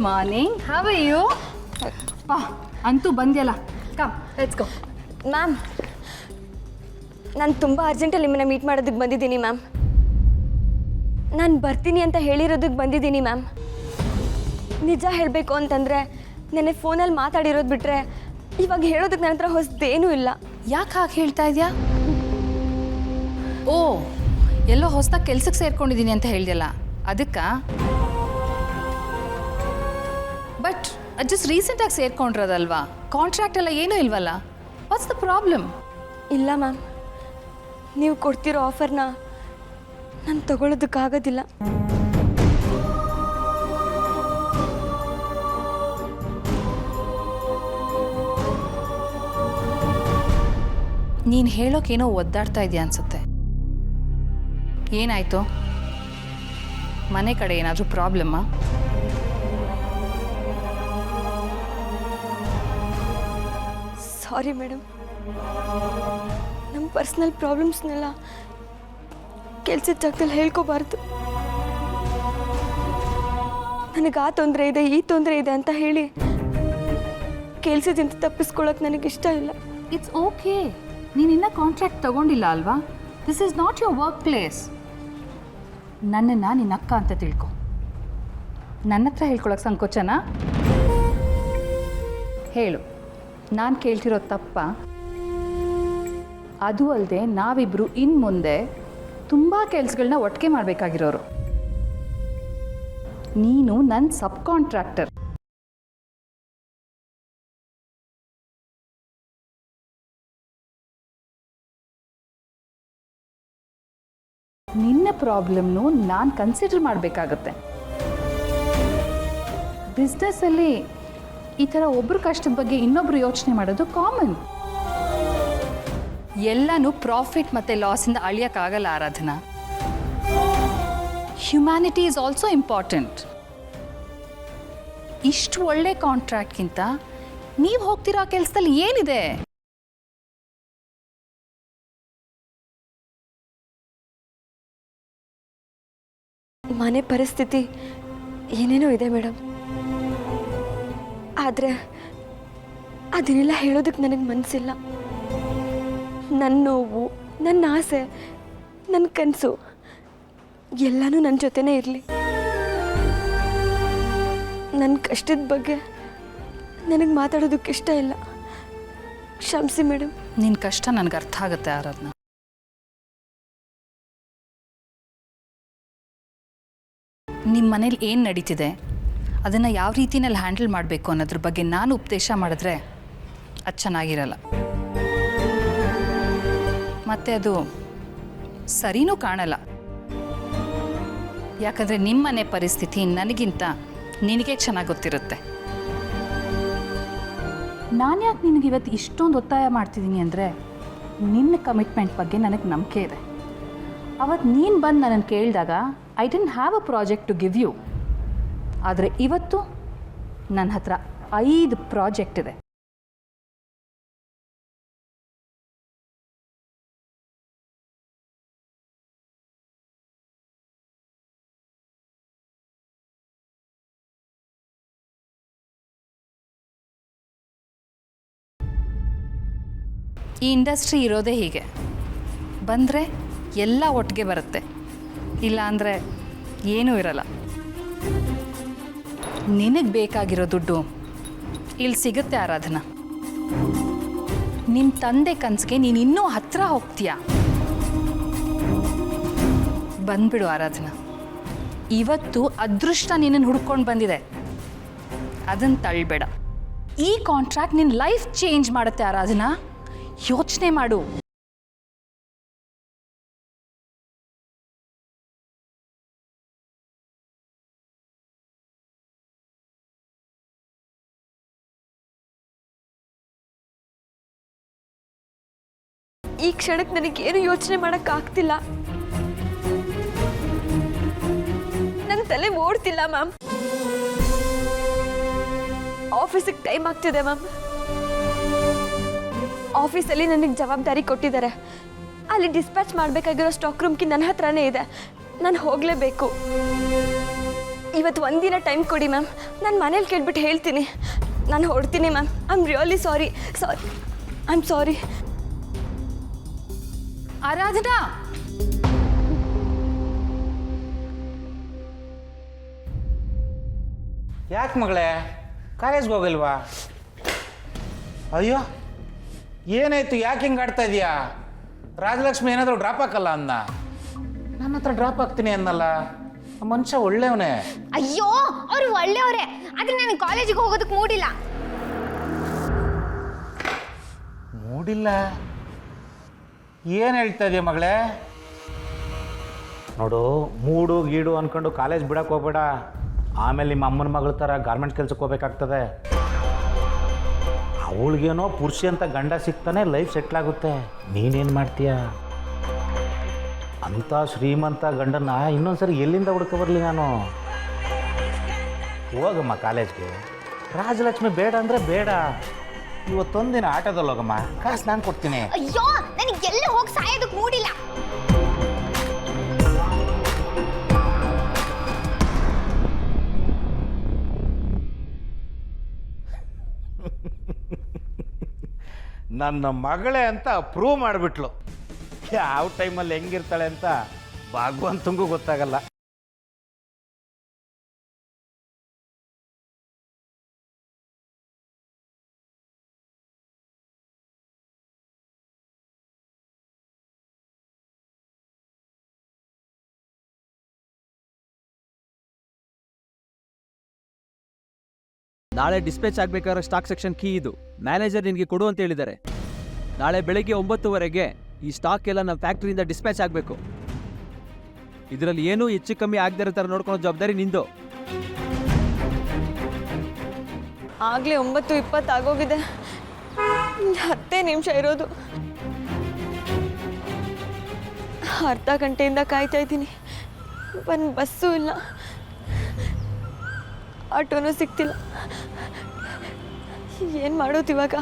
Morning. How are you? ಪಾ ಅಂತೂ ಬಂದ್ಯಲ್ಲ. Come let's go. ಮ್ಯಾಮ್, ನಾನು ತುಂಬ ಅರ್ಜೆಂಟಲ್ಲಿ ನಿಮ್ಮನ್ನ ಮೀಟ್ ಮಾಡೋದಕ್ಕೆ ಬಂದಿದ್ದೀನಿ ಮ್ಯಾಮ್. ನಾನು ಬರ್ತೀನಿ ಅಂತ ಹೇಳಿರೋದಕ್ಕೆ ಬಂದಿದ್ದೀನಿ ಮ್ಯಾಮ್. ನಿಜ ಹೇಳಬೇಕು ಅಂತಂದರೆ ನೆನ್ನೆ ಫೋನಲ್ಲಿ ಮಾತಾಡಿರೋದು ಬಿಟ್ಟರೆ ಇವಾಗ ಹೇಳೋದಕ್ಕೆ ನನ್ನ ಹತ್ರ ಹೊಸದೇನೂ ಇಲ್ಲ. ಯಾಕೆ ಹಾಗೆ ಹೇಳ್ತಾ ಇದೆಯಾ? ಓ, ಎಲ್ಲೋ ಹೊಸದಾಗಿ ಕೆಲ್ಸಕ್ಕೆ ಸೇರ್ಕೊಂಡಿದ್ದೀನಿ ಅಂತ ಹೇಳಿದೆಯಲ್ಲ, ಅದಕ್ಕಾ? ಬಟ್ ಜಸ್ಟ್ ರೀಸೆಂಟಾಗಿ ಸೇರ್ಕೊಂಡಿರೋದಲ್ವಾ? ಕಾಂಟ್ರಾಕ್ಟ್ ಎಲ್ಲ ಏನೂ ಇಲ್ವಲ್ಲ. What's the problem? ಇಲ್ಲ ಮ್ಯಾಮ್, ನೀವು ಕೊಡ್ತಿರೋ ಆಫರ್ನ ನಾನು ತಗೊಳ್ಳೋದಕ್ಕಾಗೋದಿಲ್ಲ. ನೀನು ಹೇಳೋಕೇನೋ ಒದ್ದಾಡ್ತಾ ಇದೆಯಾ ಅನ್ಸುತ್ತೆ. ಏನಾಯಿತು? ಮನೆ ಕಡೆ ಏನಾದರೂ ಪ್ರಾಬ್ಲಮ್ಮಾ? ಸಾರಿ ಮೇಡಮ್, ನಮ್ಮ ಪರ್ಸ್ನಲ್ ಪ್ರಾಬ್ಲಮ್ಸ್ನೆಲ್ಲ ಕೆಲಸದ ಜಾಗದಲ್ಲಿ ಹೇಳ್ಕೋಬಾರ್ದು. ನನಗೆ ಆ ತೊಂದರೆ ಇದೆ, ಈ ತೊಂದರೆ ಇದೆ ಅಂತ ಹೇಳಿ ಕೆಲಸದಿಂದ ತಪ್ಪಿಸ್ಕೊಳ್ಳೋಕೆ ನನಗಿಷ್ಟ ಇಲ್ಲ. It's okay. ನೀನಿನ್ನ ಕಾಂಟ್ರಾಕ್ಟ್ ತಗೊಂಡಿಲ್ಲ ಅಲ್ವಾ? This is not your work place. ನನ್ನನ್ನು ನಿನ್ನ ಅಕ್ಕ ಅಂತ ತಿಳ್ಕೊ. ನನ್ನ ಹತ್ರ ಹೇಳ್ಕೊಳಕ್ಕೆ ಸಂಕೋಚನಾ? ಹೇಳು, ನಾನು ಕೇಳ್ತಿರೋ ತಪ್ಪ? ಅದು ಅಲ್ಲದೆ ನಾವಿಬ್ಬರು ಇನ್ನು ಮುಂದೆ ತುಂಬ ಕೆಲಸಗಳನ್ನ ಒಟ್ಟಿಗೆ ಮಾಡಬೇಕಾಗಿರೋರು. ನೀನು ನನ್ನ ಸಬ್ ಕಾಂಟ್ರಾಕ್ಟರ್. ನಿನ್ನ ಪ್ರಾಬ್ಲಮ್ನು ನಾನು ಕನ್ಸಿಡರ್ ಮಾಡಬೇಕಾಗತ್ತೆ. ಬಿಸ್ನೆಸ್ಸಲ್ಲಿ ಈ ಥರ ಒಬ್ಬರು ಕಷ್ಟದ ಬಗ್ಗೆ ಇನ್ನೊಬ್ಬರು ಯೋಚನೆ ಮಾಡೋದು ಕಾಮನ್. ಎಲ್ಲನೂ ಪ್ರಾಫಿಟ್ ಮತ್ತು ಲಾಸಿಂದ ಅಳಿಯೋಕ್ಕಾಗಲ್ಲ Aradhana. Humanity is also important. ಇಷ್ಟು ಒಳ್ಳೆ ಕಾಂಟ್ರಾಕ್ಟ್ಗಿಂತ ನೀವು ಹೋಗ್ತಿರೋ ಕೆಲಸದಲ್ಲಿ ಏನಿದೆ? ಮನೆ ಪರಿಸ್ಥಿತಿ ಏನೇನೋ ಇದೆ ಮೇಡಮ್, ಆದರೆ ಅದನ್ನೆಲ್ಲ ಹೇಳೋದಕ್ಕೆ ನನಗೆ ಮನಸ್ಸಿಲ್ಲ. ನನ್ನ ನೋವು, ನನ್ನ ಆಸೆ, ನನ್ನ ಕನಸು ಎಲ್ಲನೂ ನನ್ನ ಜೊತೆನೇ ಇರಲಿ. ನನ್ನ ಕಷ್ಟದ ಬಗ್ಗೆ ನನಗೆ ಮಾತಾಡೋದಕ್ಕೆ ಇಷ್ಟ ಇಲ್ಲ. ಕ್ಷಮಿಸಿ ಮೇಡಮ್. ನಿನ್ನ ಕಷ್ಟ ನನಗೆ ಅರ್ಥ ಆಗುತ್ತೆ ಆರಾಧನಾ. ನಿಮ್ಮ ಮನೇಲಿ ಏನು ನಡೀತಿದೆ, ಅದನ್ನು ಯಾವ ರೀತಿಯಲ್ಲಿ ಹ್ಯಾಂಡಲ್ ಮಾಡಬೇಕು ಅನ್ನೋದ್ರ ಬಗ್ಗೆ ನಾನು ಉಪದೇಶ ಮಾಡಿದ್ರೆ ಅದು ಚೆನ್ನಾಗಿರಲ್ಲ. ಮತ್ತು ಅದು ಸರಿನೂ ಕಾಣಲ್ಲ. ಯಾಕಂದರೆ ನಿಮ್ಮ ಮನೆ ಪರಿಸ್ಥಿತಿ ನನಗಿಂತ ನಿನಗೆ ಚೆನ್ನಾಗಿ ಗೊತ್ತಿರುತ್ತೆ. ನಾನು ಯಾಕೆ ನಿನಗೆ ಇವತ್ತು ಇಷ್ಟೊಂದು ಒತ್ತಾಯ ಮಾಡ್ತಿದ್ದೀನಿ ಅಂದರೆ ನಿನ್ನ ಕಮಿಟ್ಮೆಂಟ್ ಬಗ್ಗೆ ನನಗೆ ನಂಬಿಕೆ ಇದೆ. ಅವತ್ತು ನೀನು ಬಂದು ನನ್ನನ್ನು ಕೇಳಿದಾಗ I didn't have a project to give you. ಆದರೆ ಇವತ್ತು ನನ್ನ ಹತ್ರ 5 ಪ್ರಾಜೆಕ್ಟ್ ಇದೆ. ಈ ಇಂಡಸ್ಟ್ರಿ ಇರೋದೇ ಹೀಗೆ. ಬಂದರೆ ಎಲ್ಲ ಒಟ್ಟಿಗೆ ಬರುತ್ತೆ, ಇಲ್ಲ ಅಂದರೆ ಏನೂ ಇರಲ್ಲ. ನಿನಗೆ ಬೇಕಾಗಿರೋ ದುಡ್ಡು ಇಲ್ಲಿ ಸಿಗುತ್ತೆ ಆರಾಧನಾ. ನಿಮ್ಮ ತಂದೆ ಕನಸಿಗೆ ನೀನು ಇನ್ನೂ ಹತ್ತಿರ ಹೋಗ್ತೀಯಾ? ಬಂದ್ಬಿಡು ಆರಾಧನಾ. ಇವತ್ತು ಅದೃಷ್ಟ ನಿನ್ನನ್ನು ಹುಡ್ಕೊಂಡು ಬಂದಿದೆ, ಅದನ್ನು ತಳ್ಳಬೇಡ. ಈ ಕಾಂಟ್ರಾಕ್ಟ್ ನಿನ್ನ ಲೈಫ್ ಚೇಂಜ್ ಮಾಡುತ್ತೆ ಆರಾಧನಾ. ಯೋಚನೆ ಮಾಡು. ಈ ಕ್ಷಣಕ್ಕೆ ನನಗೇನು ಯೋಚನೆ ಮಾಡೋಕ್ಕಾಗ್ತಿಲ್ಲ. ನನ್ನ ತಲೆ ಓಡ್ತಿಲ್ಲ ಮ್ಯಾಮ್. ಆಫೀಸಿಗೆ ಟೈಮ್ ಆಗ್ತಿದೆ ಮ್ಯಾಮ್. ಆಫೀಸಲ್ಲಿ ನನಗೆ ಜವಾಬ್ದಾರಿ ಕೊಟ್ಟಿದ್ದಾರೆ. ಅಲ್ಲಿ ಡಿಸ್ಪ್ಯಾಚ್ ಮಾಡಬೇಕಾಗಿರೋ ಸ್ಟಾಕ್ ರೂಮ್ಗೆ ನನ್ನ ಹತ್ರನೇ ಇದೆ. ನಾನು ಹೋಗಲೇಬೇಕು. ಇವತ್ತು ಒಂದಿನ ಟೈಮ್ ಕೊಡಿ ಮ್ಯಾಮ್. ನಾನು ಮನೇಲಿ ಕೇಳ್ಬಿಟ್ಟು ಹೇಳ್ತೀನಿ. ನಾನು ಹೊಡ್ತೀನಿ ma'am. I am really sorry. I am sorry. Aradhana, ಯಾಕೆ ಮಗಳೇ ಕಾಲೇಜ್ಗೆ ಹೋಗಲ್ವಾ? ಅಯ್ಯೋ ಏನಾಯ್ತು, ಯಾಕೆ ಹಿಂಗೆ ಆಡ್ತಾ ಇದೀಯಾ? ರಾಜಲಕ್ಷ್ಮಿ ಏನಾದರೂ ಡ್ರಾಪ್ ಹಾಕಲ್ಲ ಅಂದ. ನನ್ನ ಹತ್ರ ಡ್ರಾಪ್ ಹಾಕ್ತೀನಿ ಅನ್ನಲ್ಲ. ಆ ಮನುಷ್ಯ ಒಳ್ಳೆಯವನೇ. ಅಯ್ಯೋ ಅವ್ರು ಒಳ್ಳೆಯವರೇ, ಆದ್ರೆ ನನಗೆ ಕಾಲೇಜಿಗೆ ಹೋಗೋದಕ್ಕೆ ಮೂಡಿಲ್ಲ. ಮೂಡಿಲ್ಲ? ಏನು ಹೇಳ್ತಾ ಇದೀಯ ಮಗಳೇ? ನೋಡು, ಮೂಡು ಗೀಡು ಅಂದ್ಕೊಂಡು ಕಾಲೇಜ್ ಬಿಡಕ್ಕೆ ಹೋಗ್ಬೇಡ. ಆಮೇಲೆ ನಿಮ್ಮ ಅಮ್ಮನ ಮಗಳ ಥರ ಗಾರ್ಮೆಂಟ್ ಕೆಲ್ಸಕ್ಕೆ ಹೋಗ್ಬೇಕಾಗ್ತದೆ. ಅವಳಿಗೇನೋ ಪುರುಷಿ ಅಂತ ಗಂಡ ಸಿಗ್ತಾನೆ ಲೈಫ್ ಸೆಟ್ಲಾಗುತ್ತೆ. ನೀನೇನು ಮಾಡ್ತೀಯ? ಅಂಥ ಶ್ರೀಮಂತ ಗಂಡನ ಇನ್ನೊಂದ್ಸರಿ ಎಲ್ಲಿಂದ ಹುಡ್ಕೊ ಬರಲಿ ನಾನು? ಹೋಗಮ್ಮ ಕಾಲೇಜ್ಗೆ. ರಾಜಲಕ್ಷ್ಮಿ ಬೇಡ ಅಂದರೆ ಬೇಡ. ಇವತ್ತೊಂದಿನ ಆಟೋದಲ್ಲಿ ಹೋಗಮ್ಮ, ಕಾಸು ನಾನು ಕೊಡ್ತೀನಿ. ಅಯ್ಯೋ ನನಗೆ ಎಲ್ಲ ಹೋಗಿ ಸಾಯೋದಕ್ಕೆ ಮೂಡಿಲ್ಲ. ನನ್ನ ಮಗಳೇ ಅಂತ ಪ್ರೂವ್ ಮಾಡಿಬಿಟ್ಲು. ಯಾವ ಟೈಮಲ್ಲಿ ಹೆಂಗಿರ್ತಾಳೆ ಅಂತ ಭಗವಂತಂಗೂ ಗೊತ್ತಾಗಲ್ಲ. ನಾಳೆ ಡಿಸ್ಪ್ಯಾಚ್ ಆಗಬೇಕಾದ್ರೆ ಸ್ಟಾಕ್ ಸೆಕ್ಷನ್ ಕೀ ಇದು. ಮ್ಯಾನೇಜರ್ ನಿನಗೆ ಕೊಡು ಅಂತ ಹೇಳಿದ್ದಾರೆ. ನಾಳೆ ಬೆಳಗ್ಗೆ 9:00ವರೆಗೆ ಈ ಸ್ಟಾಕ್ ಎಲ್ಲ ನಮ್ಮ ಫ್ಯಾಕ್ಟ್ರಿಯಿಂದ ಡಿಸ್ಪ್ಯಾಚ್ ಆಗಬೇಕು. ಇದರಲ್ಲಿ ಏನೂ ಹೆಚ್ಚು ಕಮ್ಮಿ ಆಗದೇ ಇರೋ ಥರ ನೋಡ್ಕೊಳ್ಳೋ ಜವಾಬ್ದಾರಿ ನಿಂದು. ಆಗಲೇ 9:20 ಆಗೋಗಿದೆ. 10 ನಿಮಿಷ ಇರೋದು. ಅರ್ಧ ಗಂಟೆಯಿಂದ ಕಾಯ್ತಾ ಇದ್ದೀನಿ. ಒಂದು ಬಸ್ಸು ಇಲ್ಲ, ಆಟೋನೂ ಸಿಗ್ತಿಲ್ಲ. ಏನು ಮಾಡೋದು ಇವಾಗ?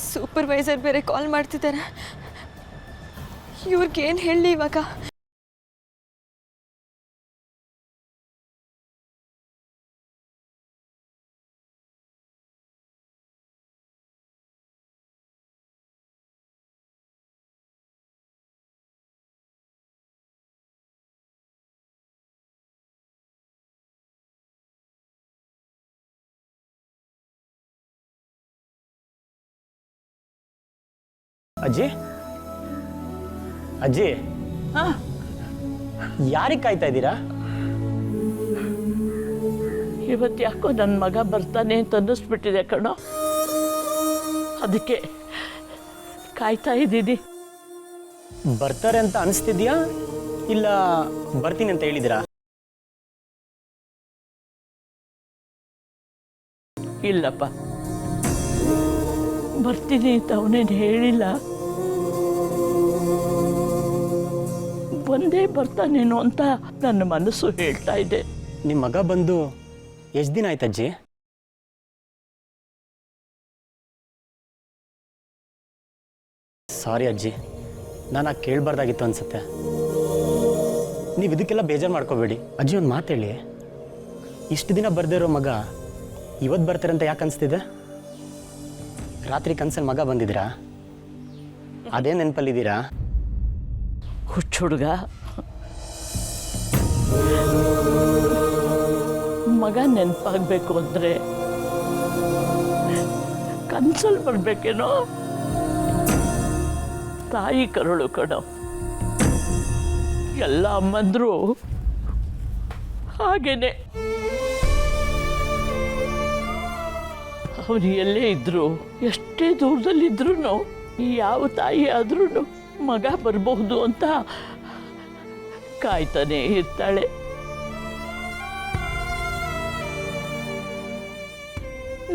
ಸೂಪರ್ವೈಸರ್ ಬೇರೆ ಕಾಲ್ ಮಾಡ್ತಿದ್ದಾರೆ. ಇವ್ರಿಗೇನು ಹೇಳಲಿ ಇವಾಗ? ಅಜ್ಜಿ, ಅಜ್ಜಿ, ಯಾರಿಗೆ ಕಾಯ್ತಾ ಇದ್ದೀರಾ? ಇವತ್ತು ಯಾಕೋ ನನ್ನ ಮಗ ಬರ್ತಾನೆ ಅಂತ ಅನ್ನಿಸ್ಬಿಟ್ಟಿದೆ ಕಣೋ, ಅದಕ್ಕೆ ಕಾಯ್ತಾ ಇದ್ದೀನಿ. ಬರ್ತಾರೆ ಅಂತ ಅನಿಸ್ತಿದ್ಯಾ ಇಲ್ಲ ಬರ್ತೀನಿ ಅಂತ ಹೇಳಿದಿರಾ? ಇಲ್ಲಪ್ಪ, ಬರ್ತೀನಿ ಅಂತ ಅವನೇನು ಹೇಳಿಲ್ಲ. ಒಂದೇ ಬರ್ತಾನೇನೋ ಅಂತ ನನ್ನ ಮನಸ್ಸು ಹೇಳ್ತಾ ಇದೆ. ನಿಮ್ಮ ಮಗ ಬಂದು ಎಷ್ಟು ದಿನ ಆಯ್ತಜ್ಜಿ? ಸಾರಿ ಅಜ್ಜಿ, ನಾನು ಕೇಳಬಾರ್ದಾಗಿತ್ತು ಅನ್ಸುತ್ತೆ. ನೀವು ಇದಕ್ಕೆಲ್ಲ ಬೇಜಾರು ಮಾಡ್ಕೋಬೇಡಿ. ಅಜ್ಜಿ, ಒಂದು ಮಾತು ಹೇಳಿ, ಇಷ್ಟು ದಿನ ಬರ್ದೇ ಇರೋ ಮಗ ಇವತ್ತು ಬರ್ತಾರೆ ಅಂತ ಯಾಕೆ ಅನಿಸ್ತಿದೆ? ರಾತ್ರಿ ಕನ್ಸಲ್ಲಿ ಮಗ ಬಂದಿದ್ದೀರಾ? ಅದೇ ನೆನಪಲ್ಲಿದ್ದೀರಾ? ಹುಚ್ಚ ಹುಡುಗ, ಮಗ ನೆನಪಾಗಬೇಕು ಅಂದರೆ ಕನ್ಸಲ್ಲಿ ಬರ್ಬೇಕೇನೋ? ತಾಯಿ ಕರುಳು ಕಣೋ. ಎಲ್ಲ ಅಮ್ಮಂದ್ರು ಹಾಗೇನೆ. ಅವನು ಎಲ್ಲೇ ಇದ್ರು, ಎಷ್ಟೇ ದೂರದಲ್ಲಿದ್ರೂ, ಯಾವ ತಾಯಿ ಆದ್ರೂ ಮಗ ಬರಬಹುದು ಅಂತ ಕಾಯ್ತಾನೆ ಇರ್ತಾಳೆ.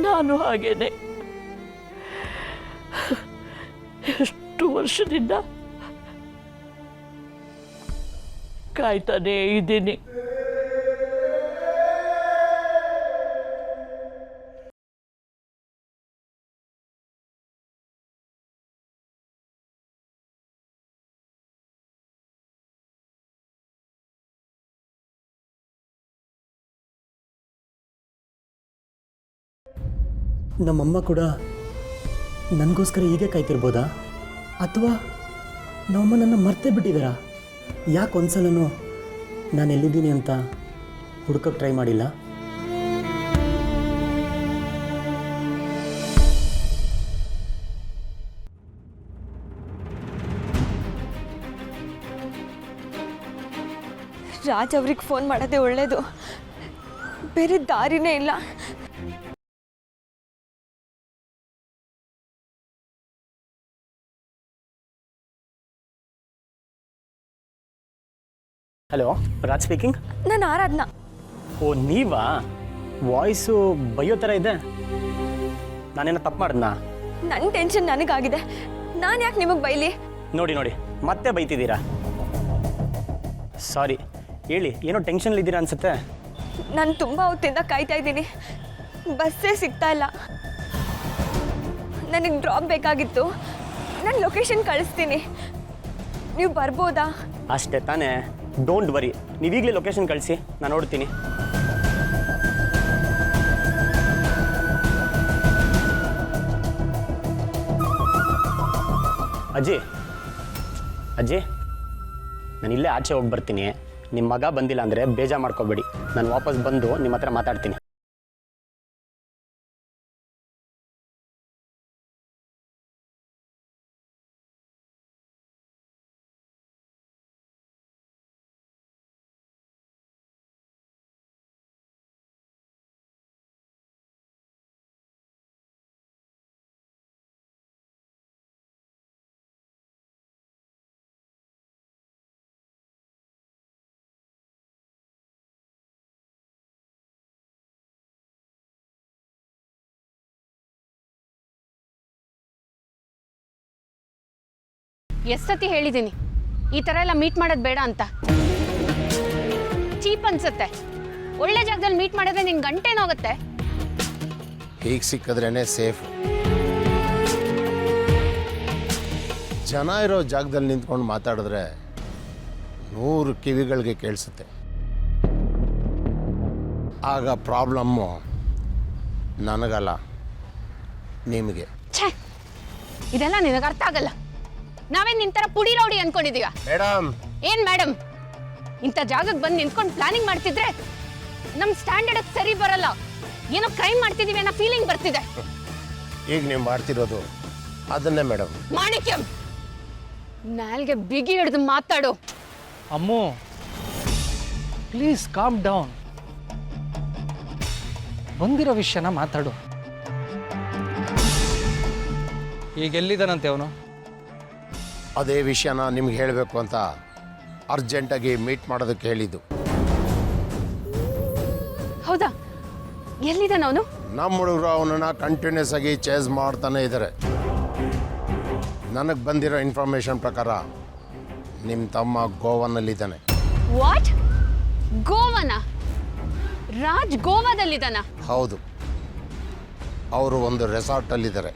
ನಾನು ಹಾಗೇನೆ ಎಷ್ಟು ವರ್ಷದಿಂದ ಕಾಯ್ತಾನೆ ಇದ್ದೀನಿ. ನಮ್ಮಮ್ಮ ಕೂಡ ನನಗೋಸ್ಕರ ಹೀಗೆ ಕಾಯ್ತಿರ್ಬೋದಾ? ಅಥವಾ ನಮ್ಮಮ್ಮ ನನ್ನ ಮರ್ತೇ ಬಿಟ್ಟಿದ್ದಾರಾ? ಯಾಕೆ ಒಂದ್ಸಲನೂ ನಾನು ಎಲ್ಲಿದ್ದೀನಿ ಅಂತ ಹುಡ್ಕೋಕ್ಕೆ ಟ್ರೈ ಮಾಡಿಲ್ಲ? ರಾಜ್ ಅವ್ರಿಗೆ ಫೋನ್ ಮಾಡೋದೇ ಒಳ್ಳೇದು, ಬೇರೆ ದಾರಿನೇ ಇಲ್ಲ. Hello, Raj speaking. ನಾನು ಆರಾಧನಾ. ಓ ನೀವಾ? ವಾಯ್ಸು ಬೈಯೋ ಥರ ಇದೆ. ನಾನೇನೋ ತಪ್ಪು ಮಾಡಿದ್ನಾ? ನನ್ನ ಟೆನ್ಷನ್ ನನಗಾಗಿದೆ, ನಾನು ಯಾಕೆ ನಿಮಗೆ ಬೈಲಿ? ನೋಡಿ ನೋಡಿ, ಮತ್ತೆ ಬೈತಿದ್ದೀರಾ. ಸಾರಿ, ಹೇಳಿ, ಏನೋ ಟೆನ್ಷನ್ಲಿದ್ದೀರಾ ಅನ್ಸುತ್ತೆ. ನಾನು ತುಂಬ ಹೊತ್ತಿಂದ ಕಾಯ್ತಾ ಇದ್ದೀನಿ, ಬಸ್ಸೇ ಸಿಗ್ತಾ ಇಲ್ಲ. ನನಗೆ ಡ್ರಾಪ್ ಬೇಕಾಗಿತ್ತು, ನಾನು ಲೊಕೇಶನ್ ಕಳಿಸ್ತೀನಿ, ನೀವು ಬರ್ಬೋದಾ? ಅಷ್ಟೇ ತಾನೇ, ಡೋಂಟ್ ವರಿ. ನೀವೀಗಲೇ ಲೊಕೇಶನ್ ಕಳಿಸಿ, ನಾನು ನೋಡ್ತೀನಿ. ಅಜ್ಜಿ ಅಜ್ಜಿ, ನಾನು ಇಲ್ಲೇ ಆಚೆ ಹೋಗಿ ಬರ್ತೀನಿ. ನಿಮ್ಮ ಮಗ ಬಂದಿಲ್ಲ ಅಂದರೆ ಬೇಜಾರು ಮಾಡ್ಕೋಬೇಡಿ. ನಾನು ವಾಪಸ್ ಬಂದು ನಿಮ್ಮ ಹತ್ರ ಮಾತಾಡ್ತೀನಿ. ಎಷ್ಟತಿ ಹೇಳಿದ್ದೀನಿ ಈ ಥರ ಎಲ್ಲ ಮೀಟ್ ಮಾಡೋದು ಬೇಡ ಅಂತ. ಚೀಪ್ ಅನ್ಸುತ್ತೆ. ಒಳ್ಳೆ ಜಾಗದಲ್ಲಿ ಮೀಟ್ ಮಾಡಿದ್ರೆ ನಿನ್ ಗಂಟೆನೋಗುತ್ತೆ. ಹೀಗೆ ಸಿಕ್ಕಿದ್ರೇ ಸೇಫ್. ಜನ ಇರೋ ಜಾಗದಲ್ಲಿ ನಿಂತ್ಕೊಂಡು ಮಾತಾಡಿದ್ರೆ 100 ಕಿವಿಗಳಿಗೆ ಕೇಳಿಸುತ್ತೆ. ಆಗ ಪ್ರಾಬ್ಲಮ್ಮು ನನಗಲ್ಲ, ನಿಮಗೆ. ಛೇ, ಇದೆಲ್ಲ ನಿನಗೆ ಅರ್ಥ ಆಗಲ್ಲ. ನಾವೇನ್ ನಿಂತರ ಪುಡಿ ರೌಡಿ ಅನ್ಕೊಂಡಿದೀವ? ಮೇಡಮ್. ಏನ್ ಮೇಡಮ್? ಇಂಥ ಜಾಗಕ್ಕೆ ಬಂದು ನಿಂತ್ಕೊಂಡು ಪ್ಲಾನಿಂಗ್ ಮಾಡ್ತಿದ್ರೆ ನಮ್ ಸ್ಟ್ಯಾಂಡರ್ಡ್ ಸರಿ ಬರಲ್ಲ. ಏನೋ ಕ್ರೈಮ್ ಮಾಡ್ತಿದೀವಿ ಅನ್ನೋ ಫೀಲಿಂಗ್ ಬರ್ತಿದೆ. ಈಗ ನೀವು ಮಾಡ್ತಿರೋದು ಅದನ್ನೇ ಮೇಡಮ್. ಮಾಣಿಕ್ಯಂ, ನಾಲ್ಗೆ ಬಿಗಿ ಹಿಡಿದು ಮಾತಾಡು. ಅಮ್ಮು, ಪ್ಲೀಸ್ ಕಾಮ್ ಡೌನ್. ಬಂದಿರೋ ವಿಷಯನ ಮಾತಾಡು. ಈಗ ಎಲ್ಲಿದ್ದಾನಂತೆ ಅವನು? ಅದೇ ವಿಷಯನ ನಿಮ್ಗೆ ಹೇಳಬೇಕು ಅಂತ ಅರ್ಜೆಂಟಾಗಿ ಮೀಟ್ ಮಾಡೋದಕ್ಕೆ ಹೇಳಿದ್ದು. ಹೌದಾ? ಎಲ್ಲಿದ್ದಾನ ಅವನು? ನಮ್ಮ ಹುಡುಗರು ಅವನನ್ನು ಕಂಟಿನ್ಯೂಸ್ ಆಗಿ ಚೇಸ್ ಮಾಡ್ತಾನೆ ಇದ್ದಾರೆ. ನನಗೆ ಬಂದಿರೋ ಇನ್ಫಾರ್ಮೇಷನ್ ಪ್ರಕಾರ ನಿಮ್ಮ ತಮ್ಮ ಗೋವಾನಲ್ಲಿದ್ದಾನೆ. ವಾಟ್? ಗೋವಾನ? ರಾಜ್ ಗೋವಾದಲ್ಲಿದ್ದಾನ? ಹೌದು, ಅವರು ಒಂದು ರೆಸಾರ್ಟಲ್ಲಿದ್ದಾರೆ.